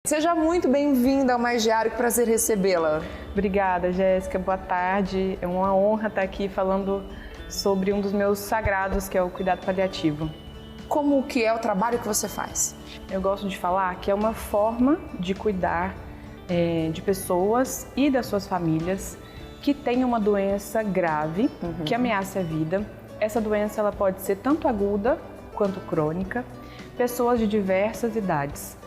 Seja muito bem-vinda ao Mais Diário, que prazer recebê-la. Obrigada, Jéssica, boa tarde. É uma honra estar aqui falando sobre um dos meus sagrados, que é o cuidado paliativo. Como que é o trabalho que você faz? Eu gosto de falar que é uma forma de cuidar de pessoas e das suas famílias que têm uma doença grave, que ameaça a vida. Essa doença ela pode ser tanto aguda quanto crônica, pessoas de diversas idades.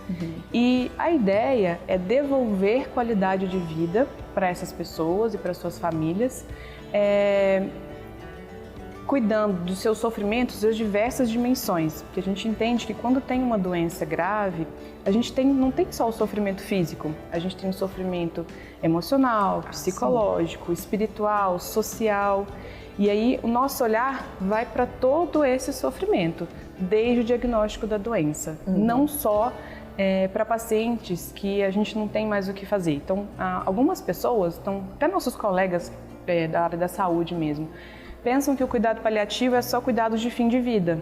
E a ideia é devolver qualidade de vida para essas pessoas e para suas famílias, cuidando dos seus sofrimentos das diversas dimensões, porque a gente entende que quando tem uma doença grave, a gente não tem só o sofrimento físico, a gente tem o sofrimento emocional, psicológico, espiritual, social, e aí o nosso olhar vai para todo esse sofrimento, desde o diagnóstico da doença, não só para pacientes que a gente não tem mais o que fazer. Então, algumas pessoas, até nossos colegas da área da saúde mesmo, pensam que o cuidado paliativo é só cuidados de fim de vida,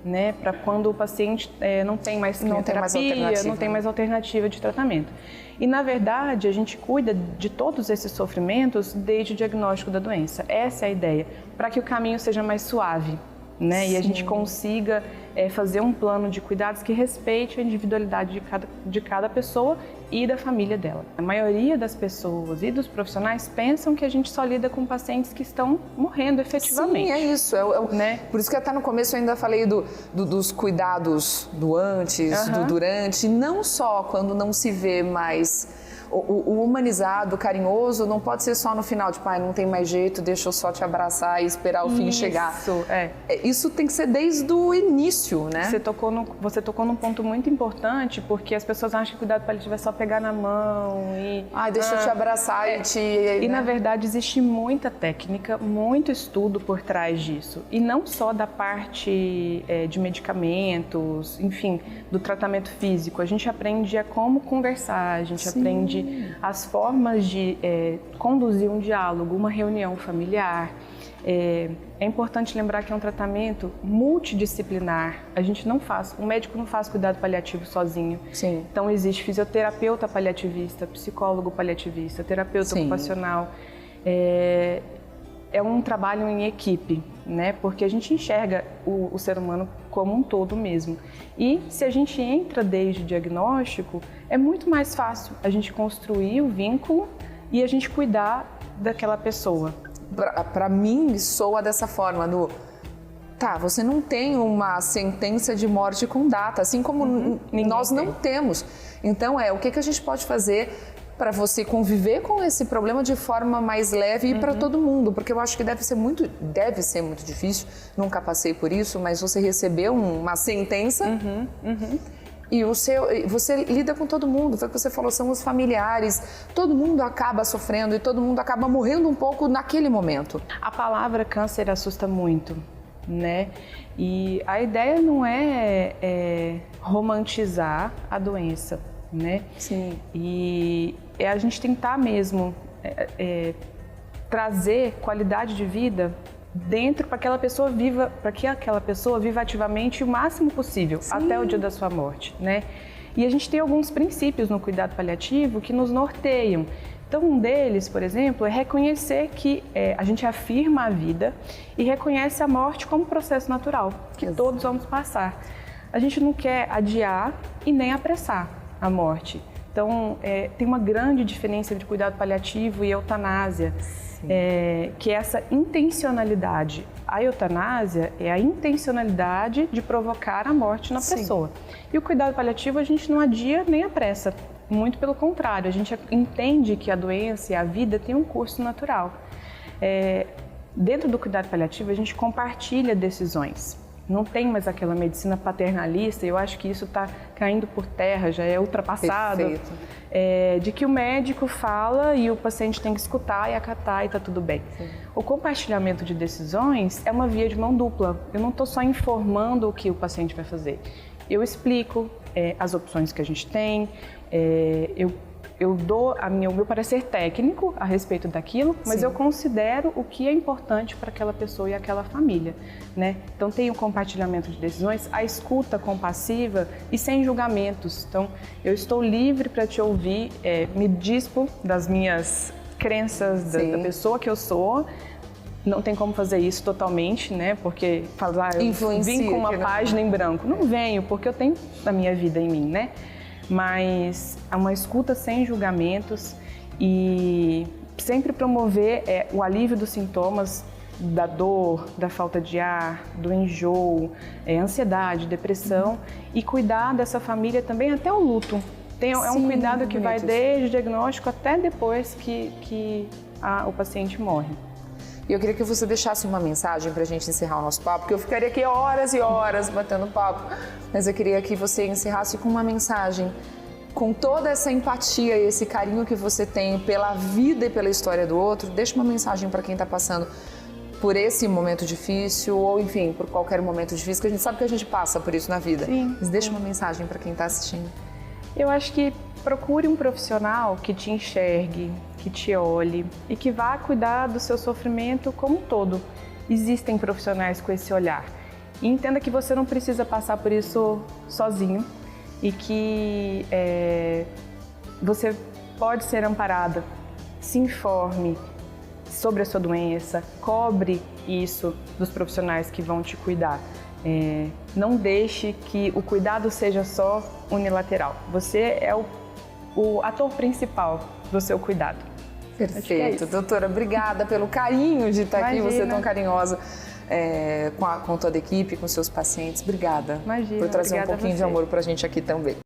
né? Para quando o paciente não tem mais quimioterapia, não tem mais alternativa de tratamento. E, na verdade, a gente cuida de todos esses sofrimentos desde o diagnóstico da doença. Essa é a ideia, para que o caminho seja mais suave, né? E a gente consiga fazer um plano de cuidados que respeite a individualidade de cada pessoa e da família dela. A maioria das pessoas e dos profissionais pensam que a gente só lida com pacientes que estão morrendo efetivamente. Sim, é isso. Né? Por isso que até no começo eu ainda falei dos cuidados do antes, do durante, não só quando não se vê mais. O humanizado, o carinhoso, não pode ser só no final, tipo, não tem mais jeito, deixa eu só te abraçar e esperar o fim chegar. Isso tem que ser desde o início, né? Você tocou num ponto muito importante, porque as pessoas acham que cuidado paliativo é só pegar na mão e... deixa eu te abraçar e te... E, na verdade, existe muita técnica, muito estudo por trás disso. E não só da parte de medicamentos, enfim, do tratamento físico. A gente aprende a como conversar, a gente aprende as formas de conduzir um diálogo, uma reunião familiar. É importante lembrar que é um tratamento multidisciplinar. O médico não faz cuidado paliativo sozinho. Então existe fisioterapeuta paliativista, psicólogo paliativista, terapeuta ocupacional. É um trabalho em equipe, né? Porque a gente enxerga o ser humano como um todo mesmo. E se a gente entra desde o diagnóstico, é muito mais fácil a gente construir o vínculo e a gente cuidar daquela pessoa. Para mim, soa dessa forma, você não tem uma sentença de morte com data, assim como nós não temos. Então, o que a gente pode fazer para você conviver com esse problema de forma mais leve e para todo mundo, porque eu acho que deve ser muito difícil, nunca passei por isso, mas você recebeu uma sentença e você lida com todo mundo, foi o que você falou, são os familiares, todo mundo acaba sofrendo e todo mundo acaba morrendo um pouco naquele momento. A palavra câncer assusta muito, né? E a ideia não é romantizar a doença, né? E a gente tentar mesmo trazer qualidade de vida dentro para que aquela pessoa viva ativamente o máximo possível até o dia da sua morte, né? E a gente tem alguns princípios no cuidado paliativo que nos norteiam. Então, um deles, por exemplo, é reconhecer que a gente afirma a vida e reconhece a morte como processo natural, que todos vamos passar. A gente não quer adiar e nem apressar a morte. Então, tem uma grande diferença entre cuidado paliativo e eutanásia, que é essa intencionalidade. A eutanásia é a intencionalidade de provocar a morte na pessoa. E o cuidado paliativo a gente não adia nem apressa, muito pelo contrário, a gente entende que a doença e a vida têm um curso natural. Dentro do cuidado paliativo a gente compartilha decisões. Não tem mais aquela medicina paternalista, eu acho que isso está caindo por terra, já é ultrapassado. De que o médico fala e o paciente tem que escutar e acatar e está tudo bem. O compartilhamento de decisões é uma via de mão dupla. Eu não estou só informando o que o paciente vai fazer. Eu explico as opções que a gente tem, eu eu dou o meu parecer técnico a respeito daquilo, mas Sim. eu considero o que é importante para aquela pessoa e aquela família, né? Então tem o compartilhamento de decisões, a escuta compassiva e sem julgamentos. Então eu estou livre para te ouvir, me dispo das minhas crenças, da pessoa que eu sou. Não tem como fazer isso totalmente, né? Porque falar, eu vim com uma página em branco. Não venho, porque eu tenho a minha vida em mim, né? Mas é uma escuta sem julgamentos e sempre promover o alívio dos sintomas da dor, da falta de ar, do enjoo, ansiedade, depressão e cuidar dessa família também até o luto. É um cuidado que vai desde o diagnóstico até depois que o paciente morre. E eu queria que você deixasse uma mensagem para a gente encerrar o nosso papo, porque eu ficaria aqui horas e horas batendo papo, mas eu queria que você encerrasse com uma mensagem, com toda essa empatia e esse carinho que você tem pela vida e pela história do outro. Deixa uma mensagem para quem está passando por esse momento difícil ou, enfim, por qualquer momento difícil, que a gente sabe que a gente passa por isso na vida. Sim. Mas deixa uma mensagem para quem está assistindo. Eu acho que procure um profissional que te enxergue, que te olhe e que vá cuidar do seu sofrimento como um todo. Existem profissionais com esse olhar. E entenda que você não precisa passar por isso sozinho e que você pode ser amparada. Se informe sobre a sua doença, cobre isso dos profissionais que vão te cuidar. Não deixe que o cuidado seja só unilateral. Você é o ator principal do seu cuidado. Perfeito. Doutora, obrigada pelo carinho de estar aqui, você é tão carinhosa com toda a equipe, com seus pacientes. Obrigada por trazer um pouquinho de amor pra gente aqui também.